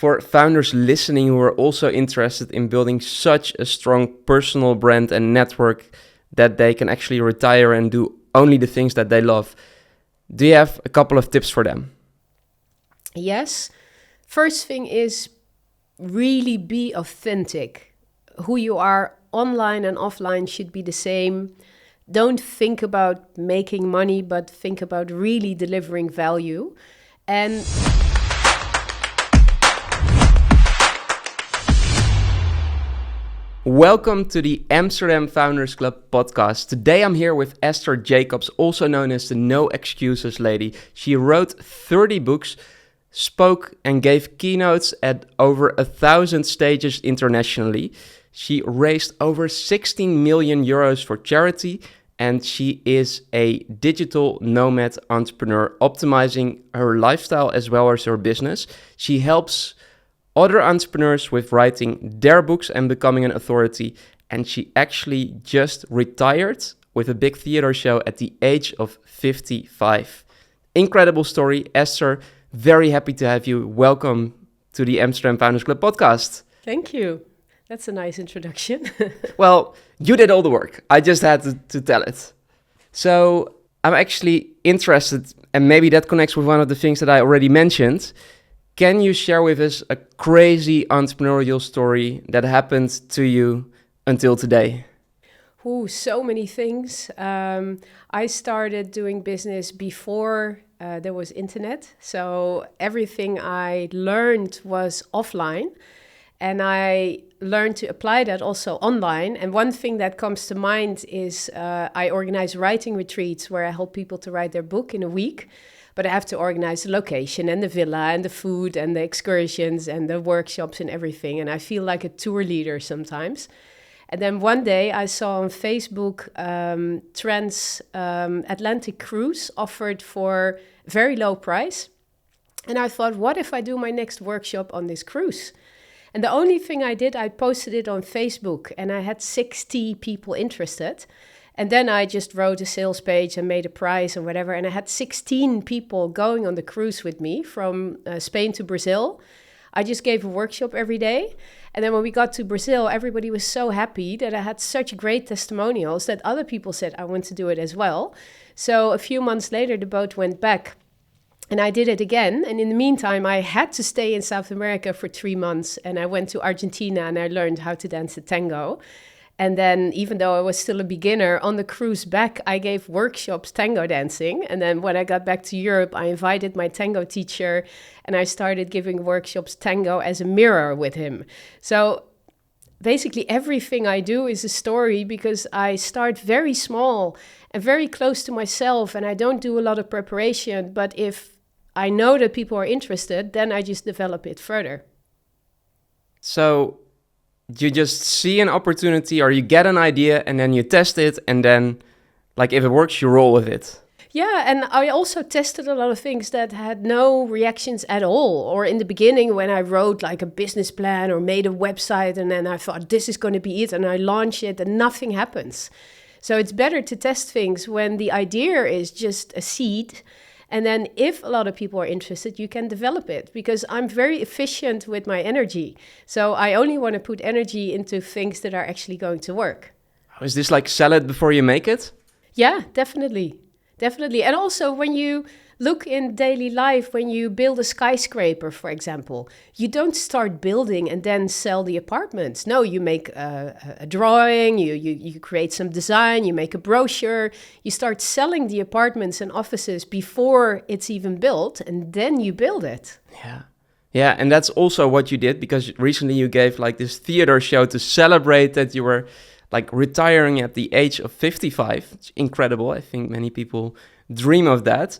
for founders listening who are also interested in building such a strong personal brand and network that they can actually retire and do only the things that they love, do you have a couple of tips for them? Yes. First thing is really be authentic. Who you are online and offline should be the same. Don't think about making money, but think about really delivering value. And welcome to the Amsterdam Founders Club podcast. Today I'm here with Esther Jacobs, also known as the No Excuses Lady. She wrote 30 books, spoke and gave keynotes at over 1,000 stages internationally. She raised over 16 million euros for charity, and she is a digital nomad entrepreneur optimizing her lifestyle as well as her business. She helps other entrepreneurs with writing their books and becoming an authority, and she actually just retired with a big theater show at the age of 55. Incredible story, Esther. Very happy to have you. Welcome to the Amsterdam Founders Club podcast. Thank you. That's a nice introduction. Well, you did all the work. I just had to tell it. So I'm actually interested, and maybe that connects with one of the things that I already mentioned. Can you share with us a crazy entrepreneurial story that happened to you until today? Ooh, so many things. I started doing business before there was internet. So everything I learned was offline. And I learned to apply that also online. And one thing that comes to mind is I organize writing retreats where I help people to write their book in a week. But I have to organize the location and the villa and the food and the excursions and the workshops and everything. And I feel like a tour leader sometimes. And then one day I saw on Facebook Atlantic cruise offered for a very low price. And I thought, what if I do my next workshop on this cruise? And the only thing I did, I posted it on Facebook and I had 60 people interested. And then I just wrote a sales page and made a price and whatever. And I had 16 people going on the cruise with me from Spain to Brazil. I just gave a workshop every day. And then when we got to Brazil, everybody was so happy that I had such great testimonials that other people said, I want to do it as well. So a few months later, the boat went back. And I did it again. And in the meantime, I had to stay in South America for 3 months. And I went to Argentina and I learned how to dance the tango. And then even though I was still a beginner, on the cruise back, I gave workshops tango dancing. And then when I got back to Europe, I invited my tango teacher and I started giving workshops tango as a mirror with him. So basically everything I do is a story because I start very small and very close to myself and I don't do a lot of preparation. But if I know that people are interested, then I just develop it further. So you just see an opportunity or you get an idea and then you test it and then, like, if it works, you roll with it. Yeah, and I also tested a lot of things that had no reactions at all. Or in the beginning when I wrote like a business plan or made a website and then I thought this is going to be it and I launch it and nothing happens. So it's better to test things when the idea is just a seed. And then if a lot of people are interested, you can develop it because I'm very efficient with my energy. So I only want to put energy into things that are actually going to work. Is this like sell it before you make it? Yeah, definitely. Definitely. And also when you look in daily life, when you build a skyscraper, for example, you don't start building and then sell the apartments. No, you make a drawing, you create some design, you make a brochure, you start selling the apartments and offices before it's even built, and then you build it. Yeah. Yeah, and that's also what you did because recently you gave like this theater show to celebrate that you were like retiring at the age of 55. It's incredible. I think many people dream of that.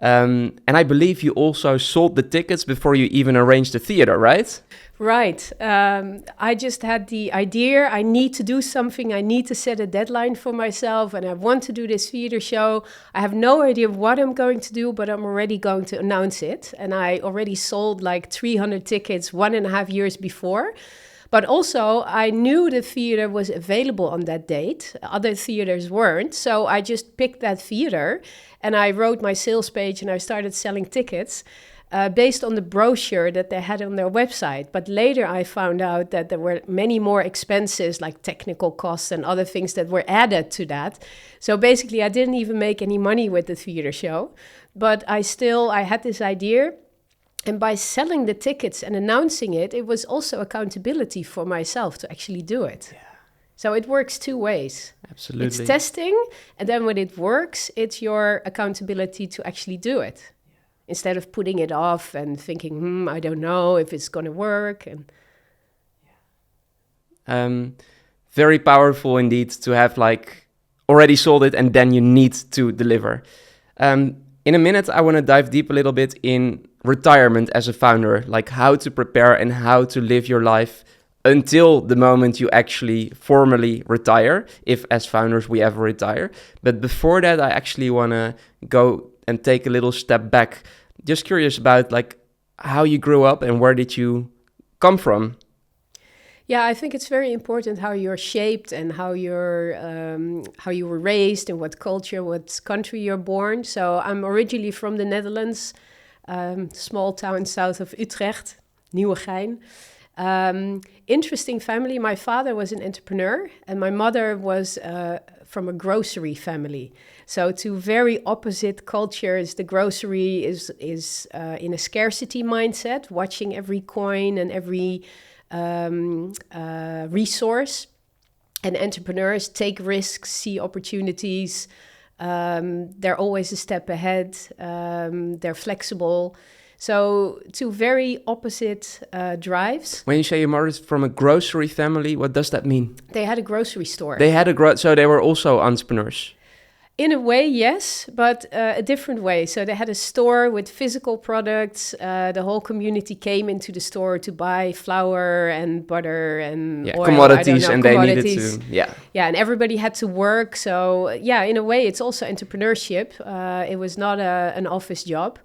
And I believe you also sold the tickets before you even arranged the theater, right? Right. I just had the idea, I need to do something, I need to set a deadline for myself, and I want to do this theater show. I have no idea what I'm going to do, but I'm already going to announce it. And I already sold like 300 tickets 1.5 years before. But also, I knew the theater was available on that date. Other theaters weren't. So I just picked that theater and I wrote my sales page and I started selling tickets. based on the brochure that they had on their website. But later I found out that there were many more expenses, like technical costs and other things that were added to that. So basically I didn't even make any money with the theater show, but I had this idea. And by selling the tickets and announcing it, it was also accountability for myself to actually do it. Yeah. So it works two ways. Absolutely. It's testing, and then when it works, it's your accountability to actually do it. Yeah. Instead of putting it off and thinking, I don't know if it's going to work. Very powerful indeed to have already sold it and then you need to deliver. In a minute, I want to dive deep a little bit in retirement as a founder, like how to prepare and how to live your life until the moment you actually formally retire, if as founders we ever retire. But before that, I actually want to go and take a little step back. Just curious about how you grew up and where did you come from? Yeah, I think it's very important how you're shaped and how you were raised, in what culture, what country you're born. So I'm originally from the Netherlands, small town south of Utrecht, Nieuwegein. Interesting family. My father was an entrepreneur and my mother was from a grocery family. So two very opposite cultures. The grocery is in a scarcity mindset, watching every coin and every resource, and entrepreneurs take risks, see opportunities. They're always a step ahead. They're flexible. So two very opposite drives. When you say your mother's from a grocery family, what does that mean? They had a grocery store. So they were also entrepreneurs. In a way, yes, but a different way. So they had a store with physical products. The whole community came into the store to buy flour and butter and oil, commodities, and commodities. They needed to, and everybody had to work. So in a way, it's also entrepreneurship. It was not an office job,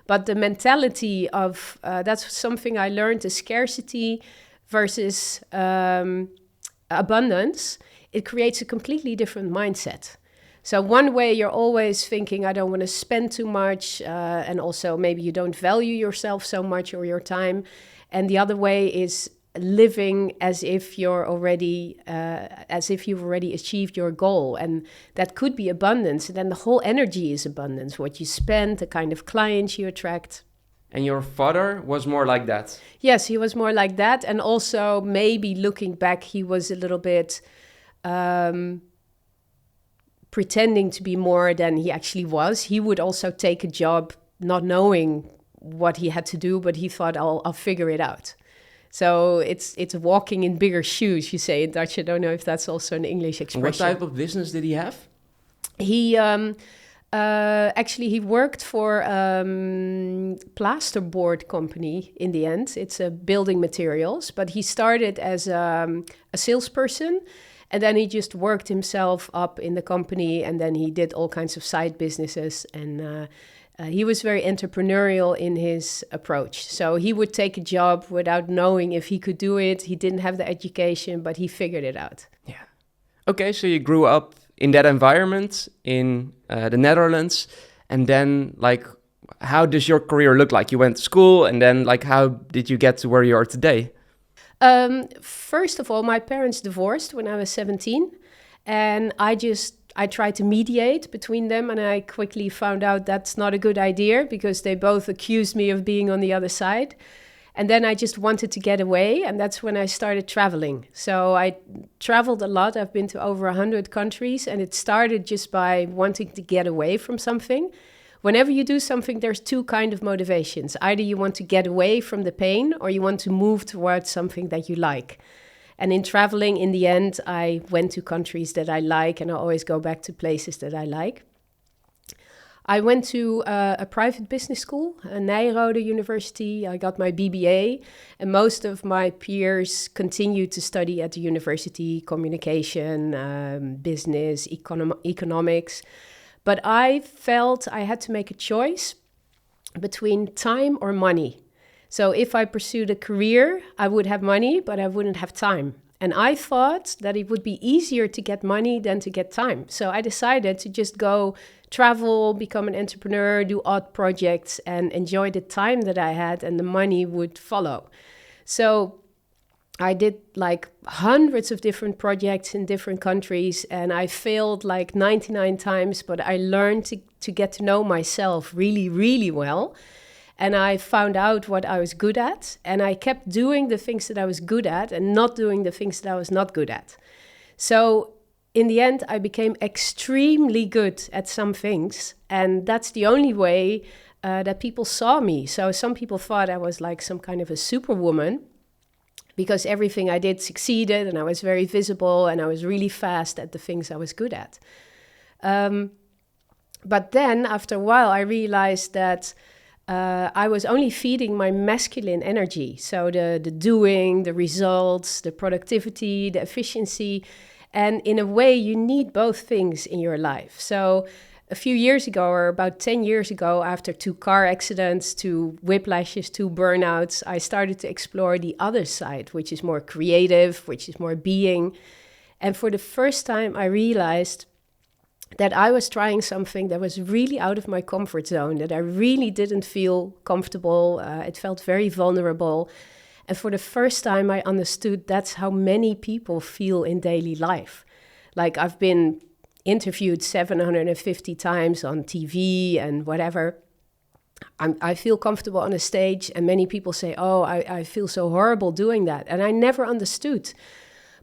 but the mentality of that's something I learned: the scarcity versus abundance. It creates a completely different mindset. So one way you're always thinking, I don't want to spend too much, and also maybe you don't value yourself so much or your time. And the other way is living as if you've already achieved your goal. And that could be abundance. And then the whole energy is abundance, what you spend, the kind of clients you attract. And your father was more like that? Yes, he was more like that. And also maybe looking back, he was a little bit... pretending to be more than he actually was. He would also take a job not knowing what he had to do, but he thought, I'll figure it out. So it's walking in bigger shoes, you say in Dutch. I don't know if that's also an English expression. What type of business did he have? He actually he worked for plasterboard company in the end. It's a building materials, but he started as a salesperson. And then he just worked himself up in the company, and then he did all kinds of side businesses. And he was very entrepreneurial in his approach. So he would take a job without knowing if he could do it. He didn't have the education, but he figured it out. Yeah. Okay, so you grew up in that environment in the Netherlands. And then, how does your career look like? You went to school, and then, how did you get to where you are today? First of all, my parents divorced when I was 17, and I tried to mediate between them, and I quickly found out that's not a good idea because they both accused me of being on the other side. And then I just wanted to get away, and that's when I started traveling. So I traveled a lot. I've been to over 100 countries, and it started just by wanting to get away from something. Whenever you do something, there's two kinds of motivations. Either you want to get away from the pain or you want to move towards something that you like. And in traveling, in the end, I went to countries that I like, and I always go back to places that I like. I went to a private business school, Nijrode University. I got my BBA, and most of my peers continued to study at the university, communication, business, economics. But I felt I had to make a choice between time or money. So if I pursued a career, I would have money, but I wouldn't have time. And I thought that it would be easier to get money than to get time. So I decided to just go travel, become an entrepreneur, do odd projects, and enjoy the time that I had, and the money would follow. So I did like hundreds of different projects in different countries, and I failed like 99 times, but I learned to get to know myself really, really well. And I found out what I was good at, and I kept doing the things that I was good at and not doing the things that I was not good at. So in the end, I became extremely good at some things, and that's the only way that people saw me. So some people thought I was like some kind of a superwoman because everything I did succeeded, and I was very visible, and I was really fast at the things I was good at. But then after a while, I realized that I was only feeding my masculine energy. So the doing, the results, the productivity, the efficiency. And in a way, you need both things in your life. So a few years ago, or about 10 years ago, after 2 car accidents, 2 whiplashes, 2 burnouts, I started to explore the other side, which is more creative, which is more being. And for the first time, I realized that I was trying something that was really out of my comfort zone, that I really didn't feel comfortable. It felt very vulnerable. And for the first time, I understood that's how many people feel in daily life. Like I've been interviewed 750 times on TV and whatever. I feel comfortable on a stage, and many people say, oh, I feel so horrible doing that. And I never understood.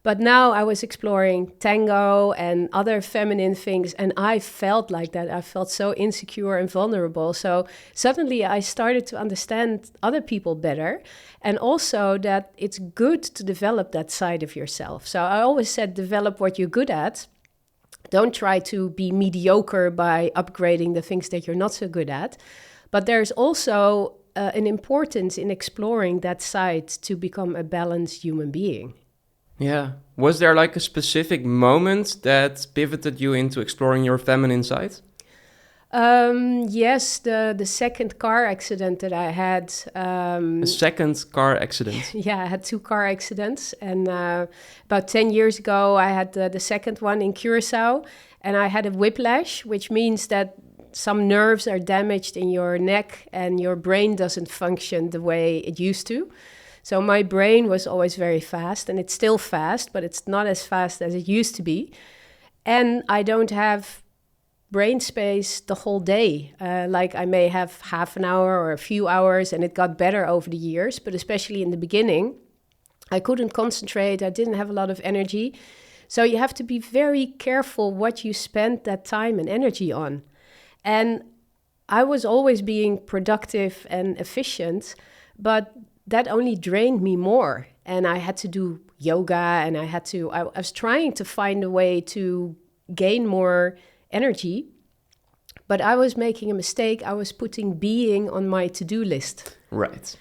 But now I was exploring tango and other feminine things, and I felt like that. I felt so insecure and vulnerable. So suddenly I started to understand other people better, and also that it's good to develop that side of yourself. So I always said, develop what you're good at. Don't try to be mediocre by upgrading the things that you're not so good at. But there's also an importance in exploring that side to become a balanced human being. Yeah. Was there like a specific moment that pivoted you into exploring your feminine side? Yes, the second car accident that I had. A second car accident? Yeah, I had 2 car accidents. And about 10 years ago, I had the second one in Curacao. And I had a whiplash, which means that some nerves are damaged in your neck and your brain doesn't function the way it used to. So my brain was always very fast, and it's still fast, but it's not as fast as it used to be. And I don't have brain space the whole day. Like I may have half an hour or a few hours, and it got better over the years. But especially in the beginning, I couldn't concentrate. I didn't have a lot of energy. So you have to be very careful what you spend that time and energy on. And I was always being productive and efficient, but that only drained me more. And I had to do yoga, and I was trying to find a way to gain more energy, but I was making a mistake. I was putting being on my to-do list. Right.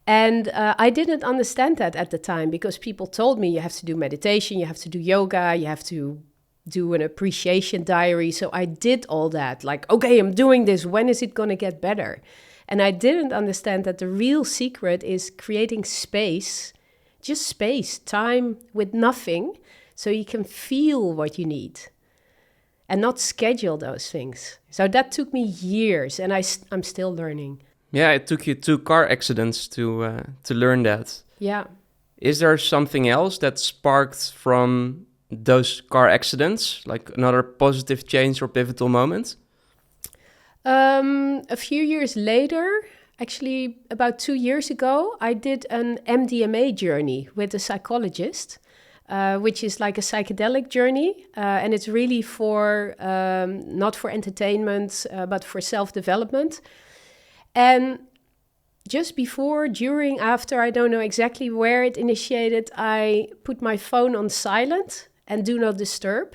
And I didn't understand that at the time, because people told me you have to do meditation, you have to do yoga, you have to do an appreciation diary. So I did all that, like, okay, I'm doing this. When is it going to get better? And I didn't understand that the real secret is creating space, just space, time with nothing, so you can feel what you need and not schedule those things. So that took me years, and I'm still learning. Yeah, it took you 2 car accidents to learn that. Yeah. Is there something else that sparked from those car accidents, like another positive change or pivotal moment? A few years later, actually about 2 years ago, I did an MDMA journey with a psychologist, which is like a psychedelic journey. And it's really for, not for entertainment, but for self-development. And just before, during, after, I don't know exactly where it initiated, I put my phone on silent and do not disturb.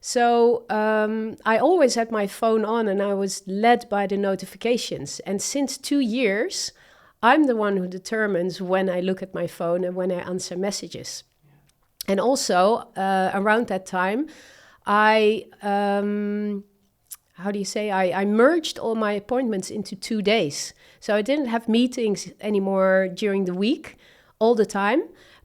So I always had my phone on, and I was led by the notifications. And since 2 years, I'm the one who determines when I look at my phone and when I answer messages. And also, around that time, I merged all my appointments into 2 days. So I didn't have meetings anymore during the week all the time,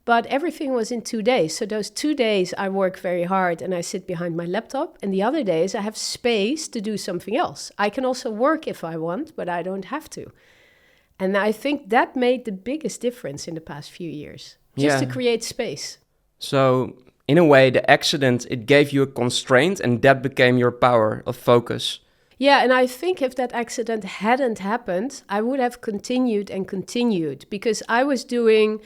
But everything was in 2 days. So those 2 days I work very hard and I sit behind my laptop. And the other days I have space to do something else. I can also work if I want, but I don't have to. And I think that made the biggest difference in the past few years, just to create space. So in a way, the accident, it gave you a constraint and that became your power of focus. Yeah, and I think if that accident hadn't happened, I would have continued and continued because I was doing,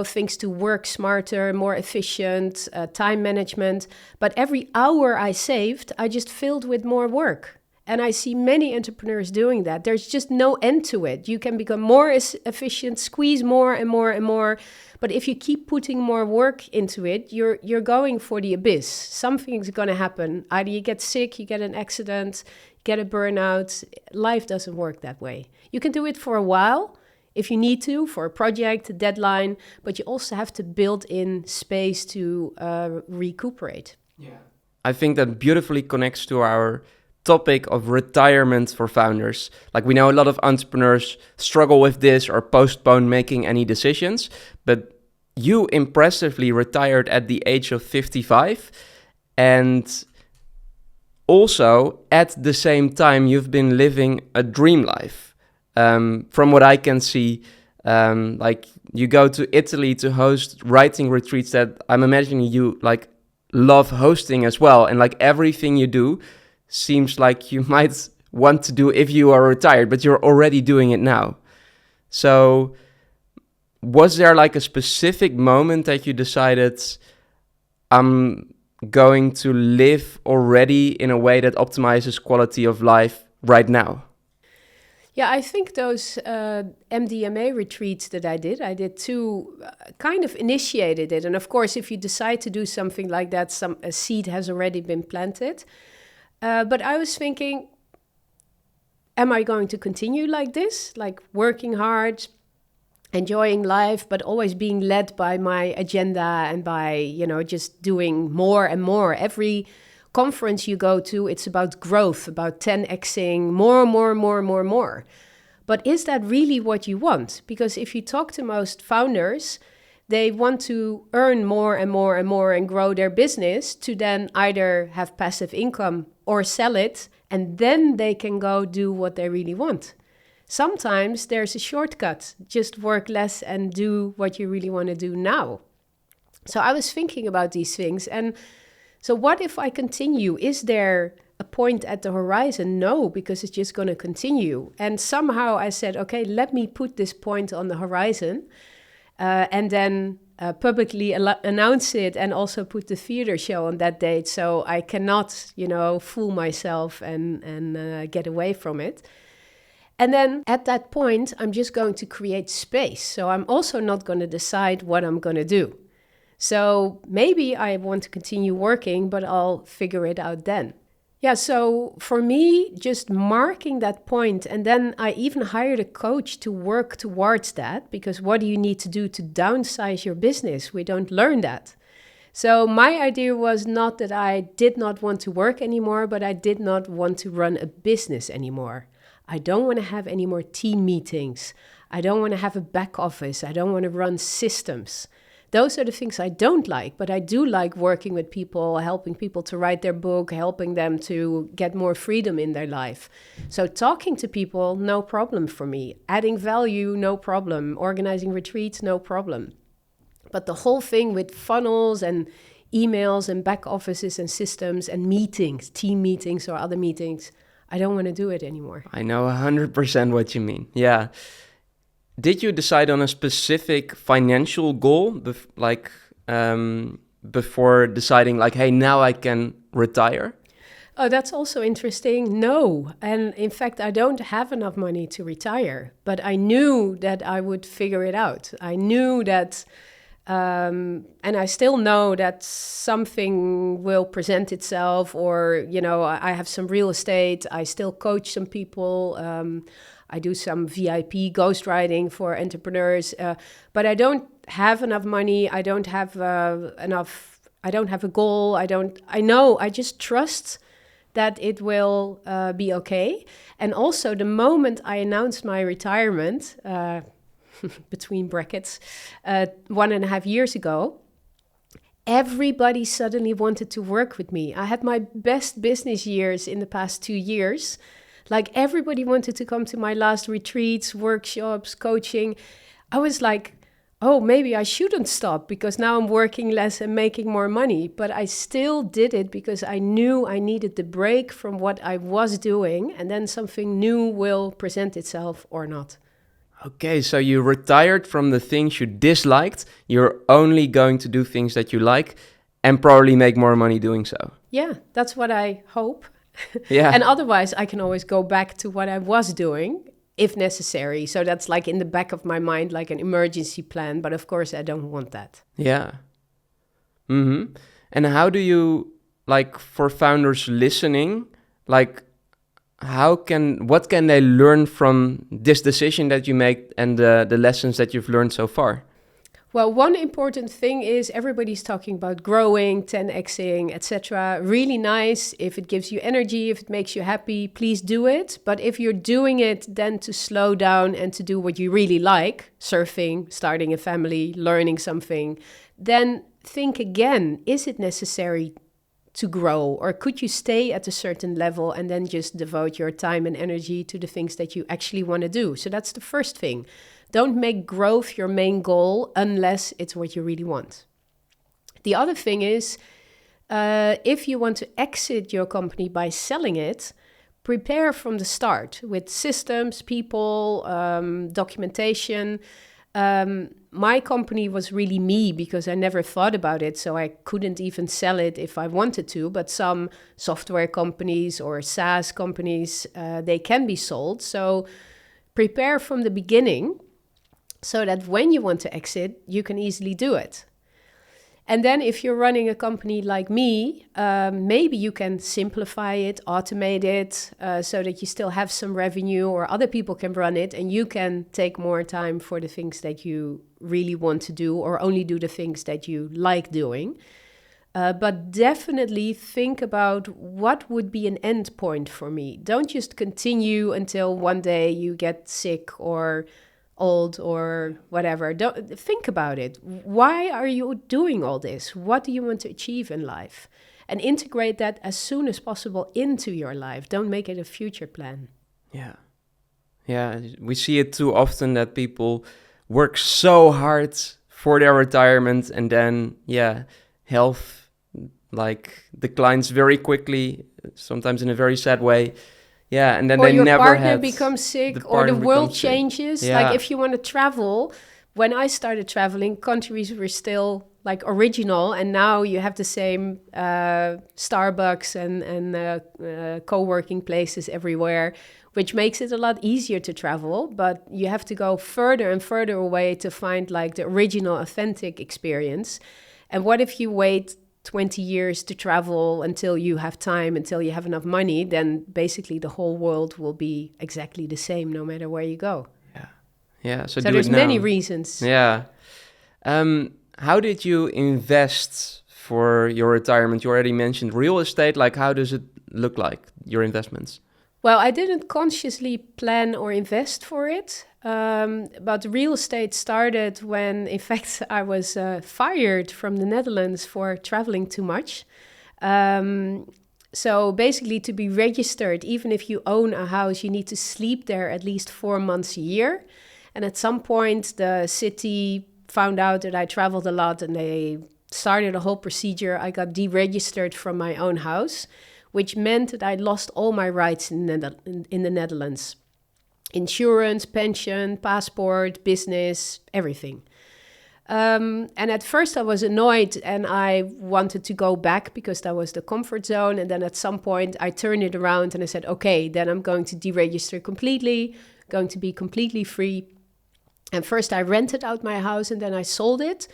things to work smarter, more efficient, time management. But every hour I saved, I just filled with more work. And I see many entrepreneurs doing that. There's just no end to it. You can become more efficient, squeeze more and more and more. But if you keep putting more work into it, you're going for the abyss. Something's going to happen. Either you get sick, you get an accident, get a burnout. Life doesn't work that way. You can do it for a while if you need to, for a project, a deadline. But you also have to build in space to recuperate. Yeah, I think that beautifully connects to our topic of retirement for founders. Like we know a lot of entrepreneurs struggle with this or postpone making any decisions, but you impressively retired at the age of 55, and also at the same time you've been living a dream life. From what I can see, like you go to Italy to host writing retreats that I'm imagining you like love hosting as well, and like everything you do seems like you might want to do if you are retired, but you're already doing it now. So was there like a specific moment that you decided, I'm going to live already in a way that optimizes quality of life right now? Yeah, I think those MDMA retreats that I did two, kind of initiated it. And of course, if you decide to do something like that, a seed has already been planted. But I was thinking, am I going to continue like this? Like working hard, enjoying life, but always being led by my agenda and by, just doing more and more. Every conference you go to, it's about growth, about 10xing, more. But is that really what you want? Because if you talk to most founders, they want to earn more and more and more and grow their business to then either have passive income or sell it, and then they can go do what they really want. Sometimes there's a shortcut, just work less and do what you really want to do now. So I was thinking about these things, and so what if I continue? Is there a point at the horizon? No, because it's just going to continue. And somehow I said, okay, let me put this point on the horizon, and then publicly announce it and also put the theater show on that date, so I cannot, fool myself and get away from it. And then at that point, I'm just going to create space. So I'm also not going to decide what I'm going to do. So maybe I want to continue working, but I'll figure it out then. Yeah, so for me, just marking that point, and then I even hired a coach to work towards that, because what do you need to do to downsize your business? We don't learn that. So my idea was not that I did not want to work anymore, but I did not want to run a business anymore. I don't want to have any more team meetings. I don't want to have a back office. I don't want to run systems. Those are the things I don't like, but I do like working with people, helping people to write their book, helping them to get more freedom in their life. So talking to people, no problem for me. Adding value, no problem. Organizing retreats, no problem. But the whole thing with funnels and emails and back offices and systems and meetings, team meetings or other meetings, I don't want to do it anymore. I know 100% what you mean. Yeah. Did you decide on a specific financial goal, before deciding like, hey, now I can retire? Oh, that's also interesting. No. And in fact, I don't have enough money to retire, but I knew that I would figure it out. I knew that, and I still know that something will present itself, or, I have some real estate. I still coach some people. I do some VIP ghostwriting for entrepreneurs, but I don't have enough money. I don't have I don't have a goal. I just trust that it will be okay. And also the moment I announced my retirement, between brackets, 1.5 years ago, everybody suddenly wanted to work with me. I had my best business years in the past 2 years. Like everybody wanted to come to my last retreats, workshops, coaching. I was like, oh, maybe I shouldn't stop because now I'm working less and making more money. But I still did it because I knew I needed the break from what I was doing, and then something new will present itself or not. Okay, so you retired from the things you disliked. You're only going to do things that you like and probably make more money doing so. Yeah, that's what I hope. Yeah. And otherwise, I can always go back to what I was doing if necessary. So that's like in the back of my mind, like an emergency plan. But of course, I don't want that. Yeah. Mm-hmm. And how do you, like, for founders listening, like, what can they learn from this decision that you make and the lessons that you've learned so far? Well, one important thing is everybody's talking about growing, 10xing, etc. Really nice. If it gives you energy, if it makes you happy, please do it. But if you're doing it, then to slow down and to do what you really like, surfing, starting a family, learning something, then think again, is it necessary to grow, or could you stay at a certain level and then just devote your time and energy to the things that you actually want to do? So that's the first thing. Don't make growth your main goal unless it's what you really want. The other thing is, if you want to exit your company by selling it, prepare from the start with systems, people, documentation. My company was really me because I never thought about it, so I couldn't even sell it if I wanted to. But some software companies or SaaS companies, they can be sold. So prepare from the beginning so that when you want to exit, you can easily do it. And then if you're running a company like me, maybe you can simplify it, automate it, so that you still have some revenue or other people can run it and you can take more time for the things that you really want to do or only do the things that you like doing. But definitely think about what would be an end point for me. Don't just continue until one day you get sick or old or whatever. Don't think about it. Why are you doing all this? What do you want to achieve in life? And integrate that as soon as possible into your life. Don't make it a future plan. Yeah, we see it too often that people work so hard for their retirement and then health like declines very quickly, sometimes in a very sad way. Yeah, and then or they your never partner had becomes sick, the or the partner world becomes sick. changes. Yeah. Like if you want to travel, when I started traveling, countries were still like original, and now you have the same Starbucks and co-working places everywhere, which makes it a lot easier to travel. But you have to go further and further away to find like the original, authentic experience. And what if you wait 20 years to travel until you have time, until you have enough money? Then basically the whole world will be exactly the same no matter where you go. Yeah. So there's it now. many reasons. Yeah. How did you invest for your retirement? You already mentioned real estate. Like, how does it look like, your investments? Well, I didn't consciously plan or invest for it. But real estate started when, in fact, I was fired from the Netherlands for traveling too much. So basically, to be registered, even if you own a house, you need to sleep there at least 4 months a year. And at some point, the city found out that I traveled a lot and they started a whole procedure. I got deregistered from my own house, which meant that I lost all my rights in the Netherlands. Insurance, pension, passport, business, everything. And at first I was annoyed and I wanted to go back because that was the comfort zone. And then at some point I turned it around and I said, okay, then I'm going to deregister completely, going to be completely free. And first I rented out my house and then I sold it.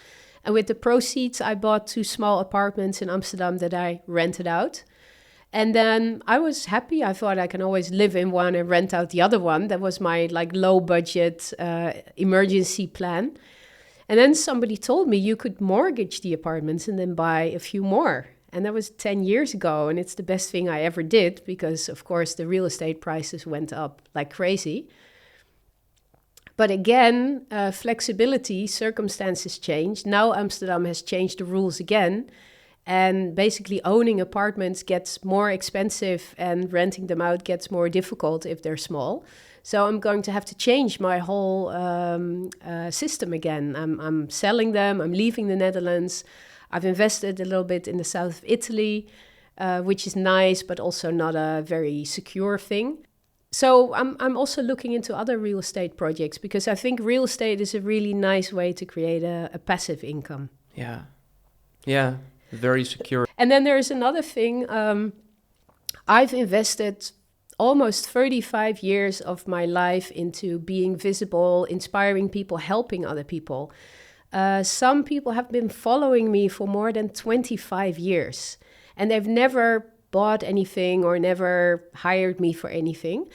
And with the proceeds, I bought 2 small apartments in Amsterdam that I rented out. And then I was happy. I thought I can always live in one and rent out the other one. That was my like low budget emergency plan. And then somebody told me you could mortgage the apartments and then buy a few more. And that was 10 years ago. And it's the best thing I ever did because, of course, the real estate prices went up like crazy. But again, flexibility, circumstances change. Now Amsterdam has changed the rules again. And basically owning apartments gets more expensive and renting them out gets more difficult if they're small. So I'm going to have to change my whole system again. I'm selling them. I'm leaving the Netherlands. I've invested a little bit in the south of Italy, which is nice, but also not a very secure thing. So I'm also looking into other real estate projects because I think real estate is a really nice way to create a passive income. Yeah, very secure. And then there's another thing. I've invested almost 35 years of my life into being visible, inspiring people, helping other people. Some people have been following me for more than 25 years, and they've never bought anything or never hired me for anything.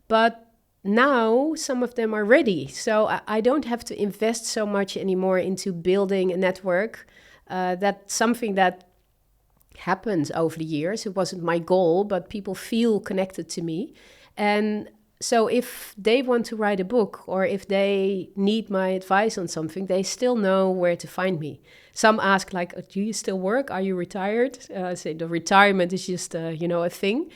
But now some of them are ready. So I don't have to invest so much anymore into building a network. That's something that happened over the years. It wasn't my goal, but people feel connected to me. And so if they want to write a book or if they need my advice on something, they still know where to find me. Some ask like, do you still work? Are you retired? I say the retirement is just, a thing.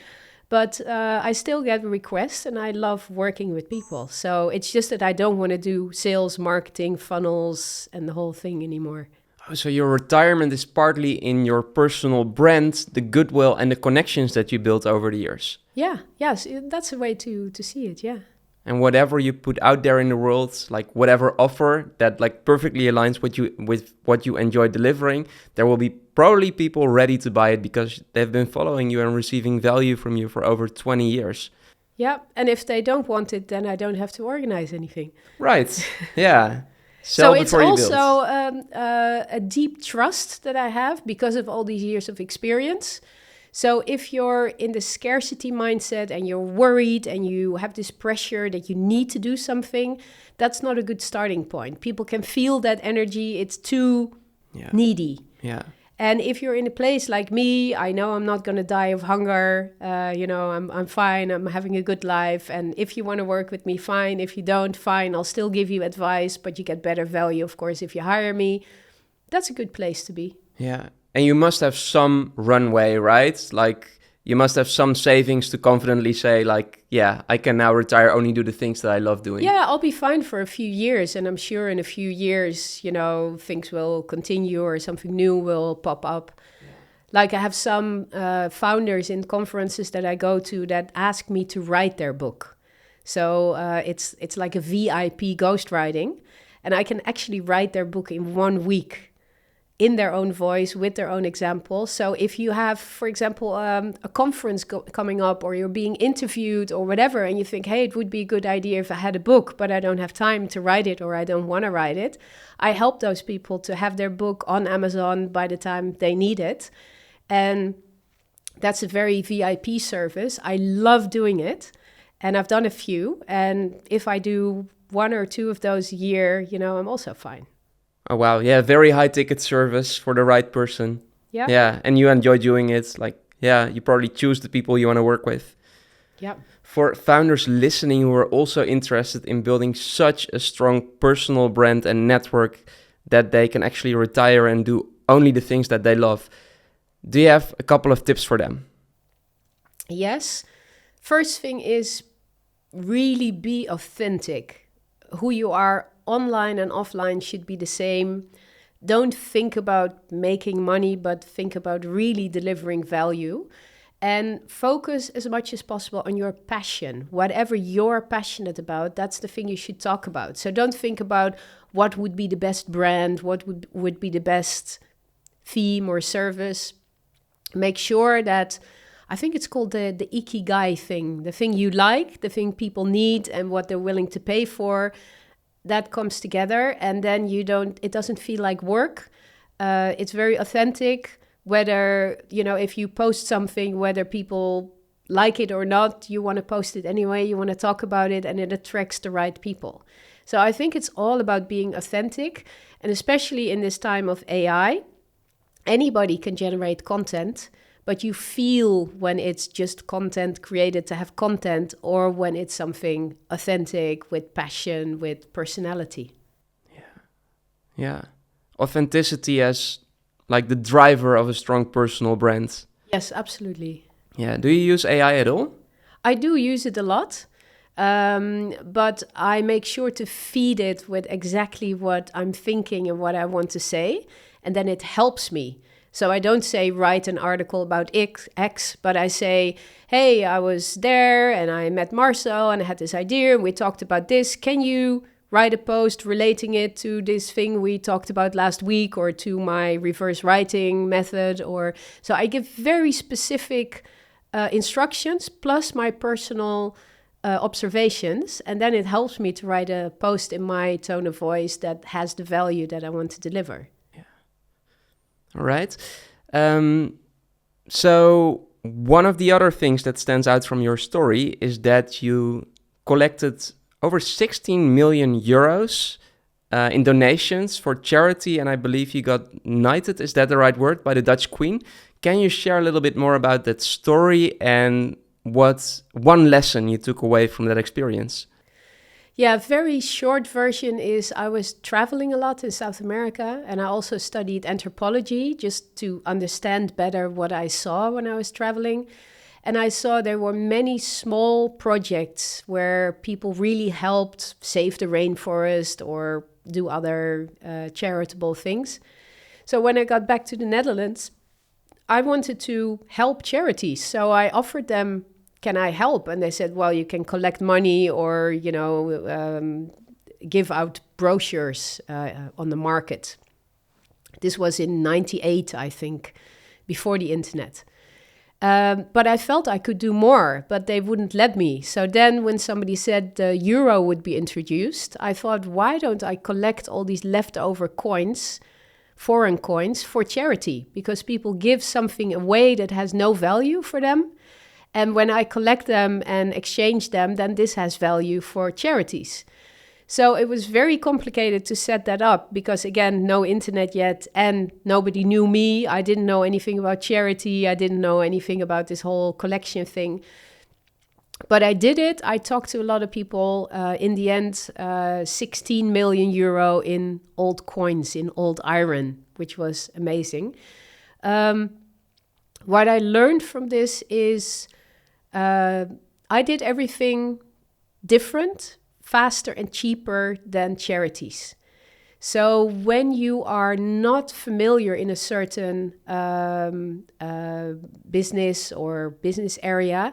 But I still get requests and I love working with people. So it's just that I don't want to do sales, marketing, funnels and the whole thing anymore. So your retirement is partly in your personal brand, the goodwill and the connections that you built over the years. Yes, that's a way to see it, yeah. And whatever you put out there in the world, like whatever offer that like perfectly aligns with what you enjoy delivering, there will be probably people ready to buy it because they've been following you and receiving value from you for over 20 years. Yeah, and if they don't want it, then I don't have to organize anything. Right, yeah. So it's also a deep trust that I have because of all these years of experience. So if you're in the scarcity mindset and you're worried and you have this pressure that you need to do something, that's not a good starting point. People can feel that energy. It's too needy. Yeah. And if you're in a place like me, I know I'm not going to die of hunger. I'm fine. I'm having a good life. And if you want to work with me, fine. If you don't, fine. I'll still give you advice, but you get better value, of course, if you hire me. That's a good place to be. Yeah. And you must have some runway, right? Like you must have some savings to confidently say like, yeah, I can now retire, only do the things that I love doing. Yeah, I'll be fine for a few years. And I'm sure in a few years, things will continue or something new will pop up. Yeah. Like I have some founders in conferences that I go to that ask me to write their book. So it's like a VIP ghostwriting. And I can actually write their book in 1 week. In their own voice, with their own example. So if you have, for example, a conference coming up or you're being interviewed or whatever, and you think, hey, it would be a good idea if I had a book, but I don't have time to write it or I don't want to write it, I help those people to have their book on Amazon by the time they need it. And that's a very VIP service. I love doing it. And I've done a few. And if I do 1 or 2 of those a year, I'm also fine. Oh, wow. Yeah, very high ticket service for the right person. Yeah. Yeah, and you enjoy doing it. Like, yeah, you probably choose the people you want to work with. Yeah. For founders listening who are also interested in building such a strong personal brand and network that they can actually retire and do only the things that they love, do you have a couple of tips for them? Yes. First thing is really be authentic. Who you are online and offline should be the same. Don't think about making money, but think about really delivering value. And focus as much as possible on your passion. Whatever you're passionate about, that's the thing you should talk about. So don't think about what would be the best brand, what would be the best theme or service. Make sure that, I think it's called the Ikigai thing, the thing you like, the thing people need and what they're willing to pay for. That comes together, and then it doesn't feel like work. It's very authentic, whether, if you post something, whether people like it or not, you want to post it anyway, you want to talk about it, and it attracts the right people. So I think it's all about being authentic, and especially in this time of AI, anybody can generate content, but you feel when it's just content created to have content or when it's something authentic with passion, with personality. Yeah. Authenticity as like the driver of a strong personal brand. Yes, absolutely. Yeah. Do you use AI at all? I do use it a lot, but I make sure to feed it with exactly what I'm thinking and what I want to say, and then it helps me. So I don't say write an article about X, but I say, hey, I was there and I met Marcel and I had this idea and we talked about this. Can you write a post relating it to this thing we talked about last week or to my reverse writing method? Or so I give very specific instructions plus my personal observations, and then it helps me to write a post in my tone of voice that has the value that I want to deliver. All right. So one of the other things that stands out from your story is that you collected over 16 million euros in donations for charity, and I believe you got knighted, is that the right word, by the Dutch Queen. Can you share a little bit more about that story and what one lesson you took away from that experience? Yeah, very short version is I was traveling a lot in South America, and I also studied anthropology just to understand better what I saw when I was traveling. And I saw there were many small projects where people really helped save the rainforest or do other charitable things. So when I got back to the Netherlands, I wanted to help charities. So I offered them, can I help? And they said, well, you can collect money or, give out brochures on the market. This was in 98, I think, before the internet. But I felt I could do more, but they wouldn't let me. So then when somebody said the euro would be introduced, I thought, why don't I collect all these leftover coins, foreign coins, for charity? Because people give something away that has no value for them. And when I collect them and exchange them, then this has value for charities. So it was very complicated to set that up because, again, no internet yet and nobody knew me. I didn't know anything about charity. I didn't know anything about this whole collection thing. But I did it. I talked to a lot of people. In the end, 16 million euro in old coins, in old iron, which was amazing. What I learned from this is I did everything different, faster and cheaper than charities. So when you are not familiar in a certain business or business area,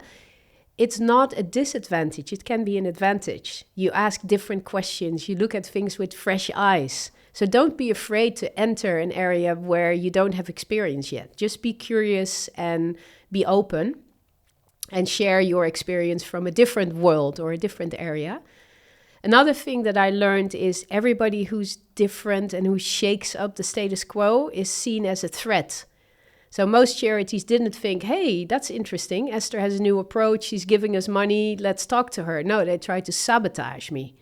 it's not a disadvantage. It can be an advantage. You ask different questions. You look at things with fresh eyes. So don't be afraid to enter an area where you don't have experience yet. Just be curious and be open and share your experience from a different world or a different area. Another thing that I learned is everybody who's different and who shakes up the status quo is seen as a threat. So most charities didn't think, hey, that's interesting. Esther has a new approach. She's giving us money. Let's talk to her. No, they tried to sabotage me.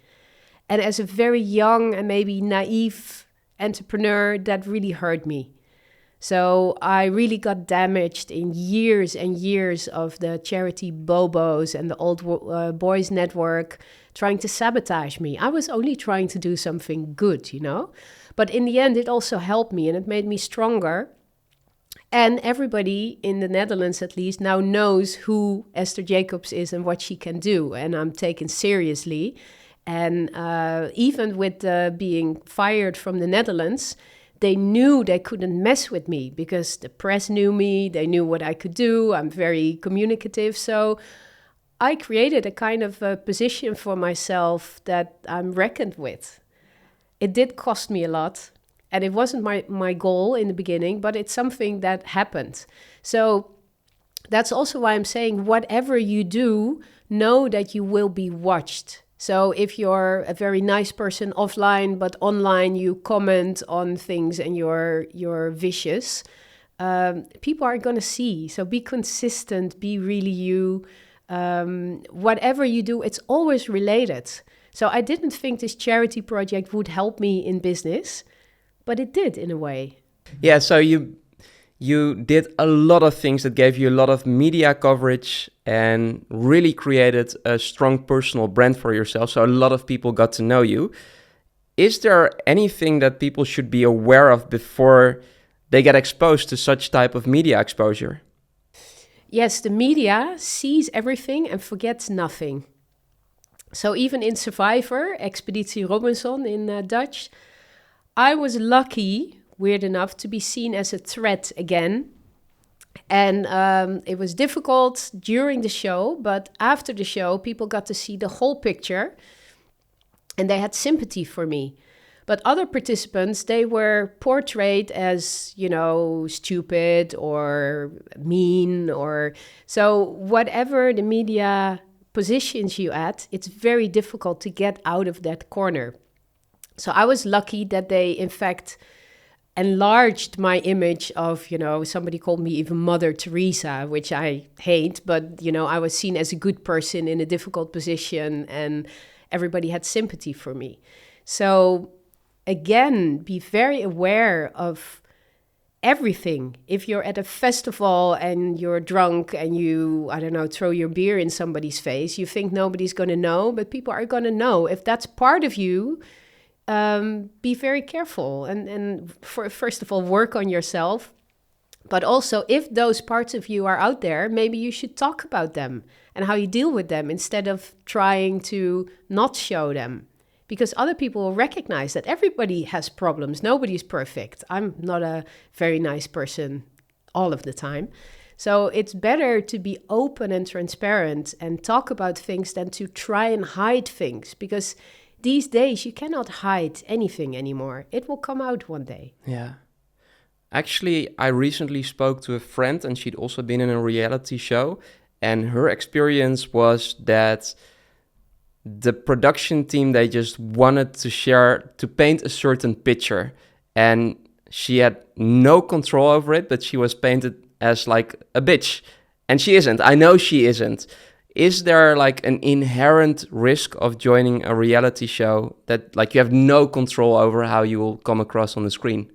And as a very young and maybe naive entrepreneur, that really hurt me. So I really got damaged in years and years of the charity bobos and the old boys network trying to sabotage me. I was only trying to do something good, But in the end, it also helped me and it made me stronger. And everybody in the Netherlands, at least, now knows who Esther Jacobs is and what she can do. And I'm taken seriously. And even with being fired from the Netherlands, they knew they couldn't mess with me because the press knew me. They knew what I could do. I'm very communicative. So I created a kind of a position for myself that I'm reckoned with. It did cost me a lot. And it wasn't my goal in the beginning, but it's something that happened. So that's also why I'm saying whatever you do, know that you will be watched. So if you're a very nice person offline, but online you comment on things and you're vicious, people are going to see. So be consistent, be really you. Whatever you do, it's always related. So I didn't think this charity project would help me in business, but it did in a way. Yeah, so you You did a lot of things that gave you a lot of media coverage and really created a strong personal brand for yourself. So a lot of people got to know you. Is there anything that people should be aware of before they get exposed to such type of media exposure? Yes, the media sees everything and forgets nothing. So even in Survivor, Expeditie Robinson in Dutch, I was lucky, weird enough, to be seen as a threat again. And it was difficult during the show, but after the show, people got to see the whole picture and they had sympathy for me. But other participants, they were portrayed as, stupid or mean or... So whatever the media positions you at, it's very difficult to get out of that corner. So I was lucky that they, in fact, enlarged my image of, somebody called me even Mother Teresa, which I hate, but, I was seen as a good person in a difficult position and everybody had sympathy for me. So again, be very aware of everything. If you're at a festival and you're drunk and you, throw your beer in somebody's face, you think nobody's going to know, but people are going to know. If that's part of you, be very careful and first of all, work on yourself. But also, if those parts of you are out there, maybe you should talk about them and how you deal with them instead of trying to not show them. Because other people will recognize that everybody has problems. Nobody's perfect. I'm not a very nice person all of the time. So it's better to be open and transparent and talk about things than to try and hide things. Because these days you cannot hide anything anymore. It will come out one day. Yeah. Actually, I recently spoke to a friend and she'd also been in a reality show. And her experience was that the production team, they just wanted to paint a certain picture. And she had no control over it, but she was painted as like a bitch. And she isn't. I know she isn't. Is there like an inherent risk of joining a reality show that like you have no control over how you will come across on the screen?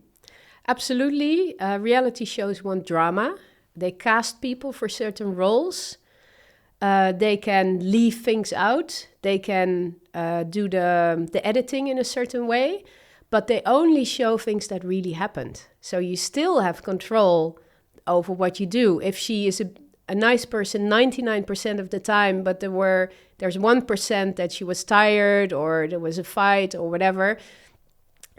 Absolutely. Reality shows want drama. They cast people for certain roles. They can leave things out. They can do the editing in a certain way, but they only show things that really happened. So you still have control over what you do. If she is a nice person 99% of the time, but there's 1% that she was tired or there was a fight or whatever,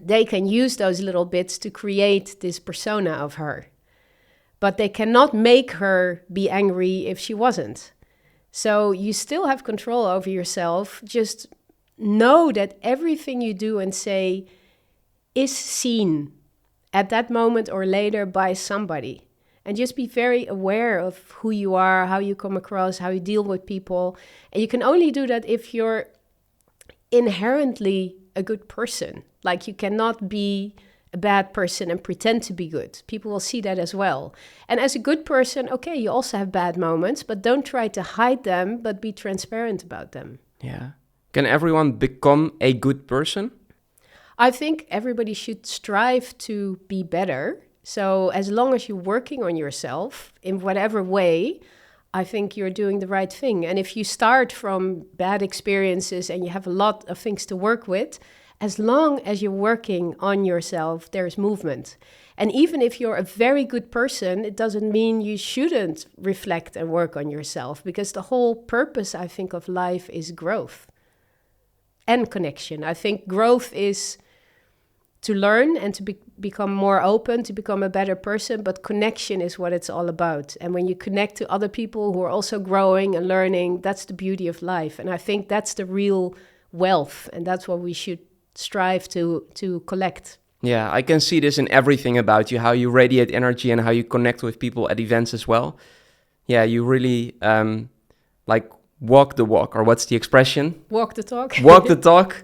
they can use those little bits to create this persona of her. But they cannot make her be angry if she wasn't. So you still have control over yourself. Just know that everything you do and say is seen at that moment or later by somebody. And just be very aware of who you are, how you come across, how you deal with people. And you can only do that if you're inherently a good person. Like you cannot be a bad person and pretend to be good. People will see that as well. And as a good person, okay, you also have bad moments, but don't try to hide them, but be transparent about them. Yeah. Can everyone become a good person? I think everybody should strive to be better. So as long as you're working on yourself in whatever way, I think you're doing the right thing. And if you start from bad experiences and you have a lot of things to work with, as long as you're working on yourself, there's movement. And even if you're a very good person, it doesn't mean you shouldn't reflect and work on yourself, because the whole purpose, I think, of life is growth and connection. I think growth is to learn and to become more open, to become a better person, but connection is what it's all about. And when you connect to other people who are also growing and learning, that's the beauty of life. And I think that's the real wealth, and that's what we should strive to collect. Yeah, I can see this in everything about you, how you radiate energy and how you connect with people at events as well. Yeah, you really walk the walk, or what's the expression? Walk the talk. Walk the talk.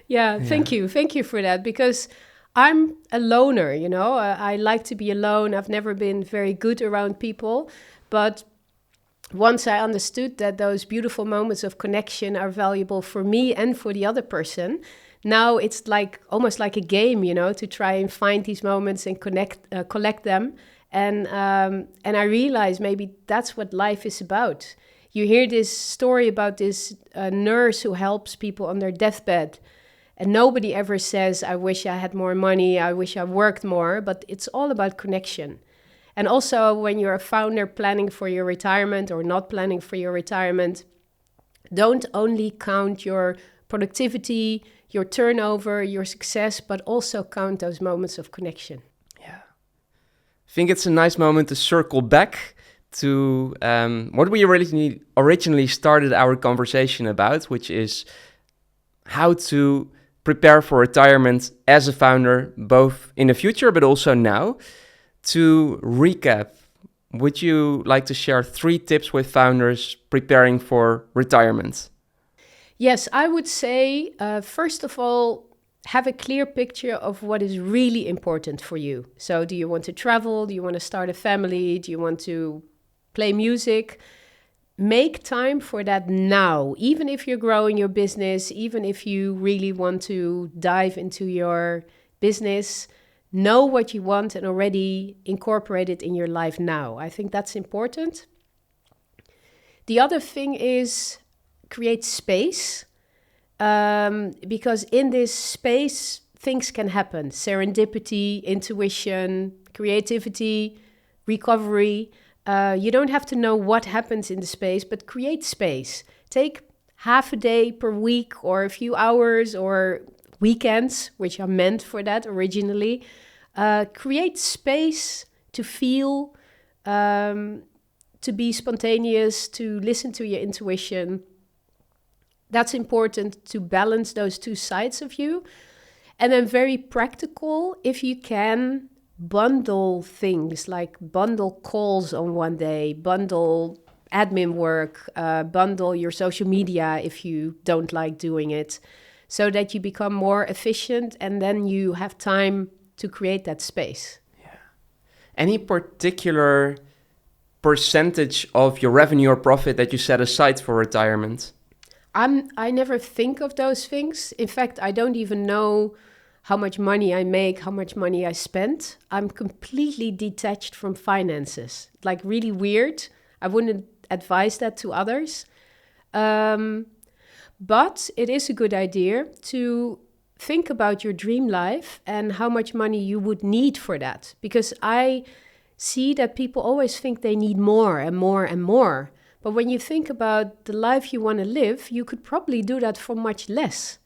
Yeah, thank you. Thank you for that, because I'm a loner, I like to be alone. I've never been very good around people, but once I understood that those beautiful moments of connection are valuable for me and for the other person, now it's like almost like a game, to try and find these moments and collect them And I realized maybe that's what life is about. You hear this story about this nurse who helps people on their deathbed, and nobody ever says, I wish I had more money, I wish I worked more, but it's all about connection. And also when you're a founder planning for your retirement or not planning for your retirement, don't only count your productivity, your turnover, your success, but also count those moments of connection. Yeah. I think it's a nice moment to circle back to what we originally started our conversation about, which is how to prepare for retirement as a founder, both in the future, but also now. To recap, would you like to share 3 tips with founders preparing for retirement? Yes, I would say, first of all, have a clear picture of what is really important for you. So do you want to travel? Do you want to start a family? Do you want to play music? Make time for that now, even if you're growing your business, even if you really want to dive into your business. Know what you want and already incorporate it in your life now. I think that's important. The other thing is create space, because in this space, things can happen. Serendipity, intuition, creativity, recovery. You don't have to know what happens in the space, but create space. Take half a day per week or a few hours or weekends, which are meant for that originally. Create space to feel, to be spontaneous, to listen to your intuition. That's important to balance those 2 sides of you. And then very practical, if you can, bundle things, like bundle calls on one day, bundle admin work, bundle your social media if you don't like doing it, so that you become more efficient and then you have time to create that space. Yeah. Any particular percentage of your revenue or profit that you set aside for retirement? I never think of those things. In fact, I don't even know how much money I make, how much money I spend. I'm completely detached from finances. Like really weird. I wouldn't advise that to others. But it is a good idea to think about your dream life and how much money you would need for that. Because I see that people always think they need more and more and more. But when you think about the life you want to live, you could probably do that for much less.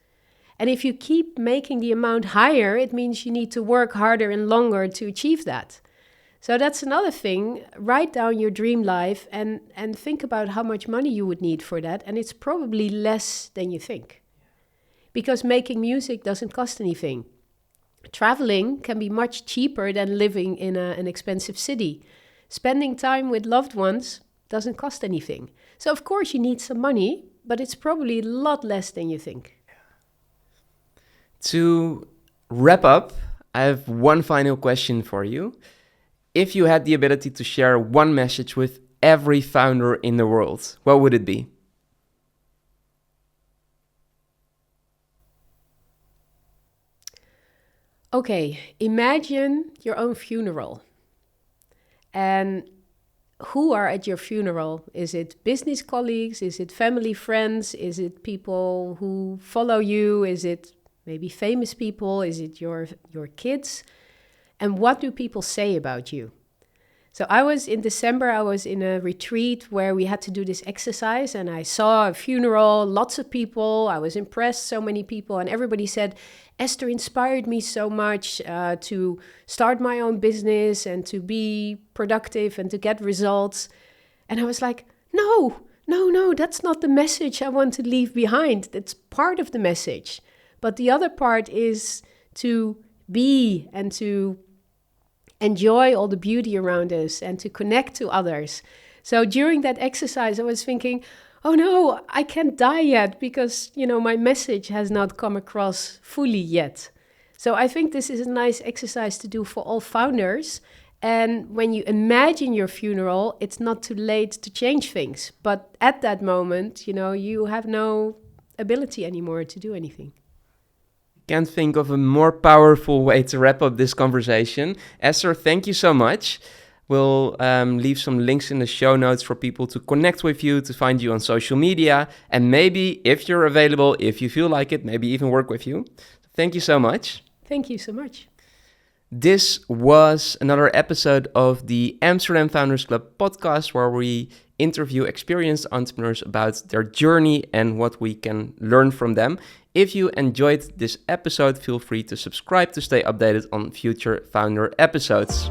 And if you keep making the amount higher, it means you need to work harder and longer to achieve that. So that's another thing. Write down your dream life and think about how much money you would need for that. And it's probably less than you think. Because making music doesn't cost anything. Traveling can be much cheaper than living in an expensive city. Spending time with loved ones doesn't cost anything. So of course you need some money, but it's probably a lot less than you think. To wrap up, I have one final question for you. If you had the ability to share one message with every founder in the world, what would it be? Okay, imagine your own funeral. And who are at your funeral? Is it business colleagues? Is it family, friends? Is it people who follow you? Is it maybe famous people? Is it your kids? And what do people say about you? So in December, I was in a retreat where we had to do this exercise, and I saw a funeral, lots of people. I was impressed, so many people, and everybody said, Esther inspired me so much to start my own business and to be productive and to get results. And I was like, no, that's not the message I want to leave behind. That's part of the message. But the other part is to be and to enjoy all the beauty around us and to connect to others. So during that exercise, I was thinking, oh no, I can't die yet because, my message has not come across fully yet. So I think this is a nice exercise to do for all founders. And when you imagine your funeral, it's not too late to change things. But at that moment, you have no ability anymore to do anything. Can't think of a more powerful way to wrap up this conversation. Esther, thank you so much. We'll leave some links in the show notes for people to connect with you, to find you on social media, and maybe, if you're available, if you feel like it, maybe even work with you. Thank you so much. Thank you so much. This was another episode of the Amsterdam Founders Club podcast, where we interview experienced entrepreneurs about their journey and what we can learn from them. If you enjoyed this episode, feel free to subscribe to stay updated on future founder episodes.